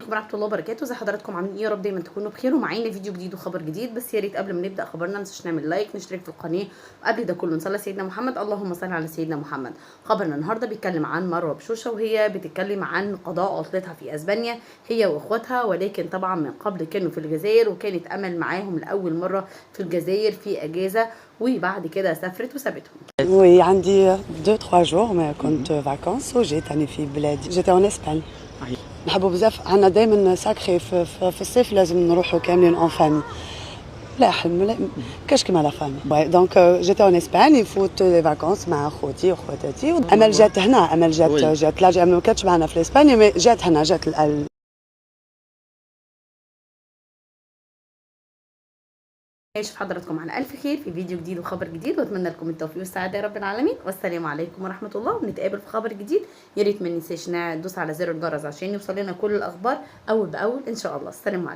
عليكم ورحمه الله وبركاته. زي حضراتكم عاملين ايه؟ يا رب دايما تكونوا بخير ومعانا فيديو جديد وخبر جديد. بس يا ريت قبل ما نبدا خبرنا ما ننساش نعمل لايك، نشترك في القناه، وقبل ده كله نصلي على سيدنا محمد. اللهم صل على سيدنا محمد. خبرنا النهارده بيتكلم عن مروه بشوشه، وهي بتتكلم عن قضاء عطلتها في اسبانيا هي واخواتها، ولكن طبعا من قبل كانوا في الجزائر، وكانت امل معاهم لاول مره في الجزائر في اجازه، وبعد كده سافرت وسابتهم. وي عندي 2-3 جور ما كنت فاكونس وجيت راني في بلادي. جيت اون اسبان. نحبوا بزاف، عندنا دائما ساكري في الصيف لازم نروحوا كاملين اون فامي. لا حلم كاش كيما لا فامي. دونك جيت اون اسبان يفوت لي فاكونس مع خوتي وخواتاتي. امل جات هنا، امل جات لا ما كانتش معنا في اسبانيا، مي جات هنا، جات اشوف حضراتكم على الف خير في فيديو جديد وخبر جديد، واتمنى لكم التوفيق والسعاده يا رب العالمين. والسلام عليكم ورحمه الله، ونتقابل في خبر جديد. يا ريت ما ننساش ندوس على زر الجرس عشان يوصل لنا كل الاخبار اول باول ان شاء الله. السلام عليكم.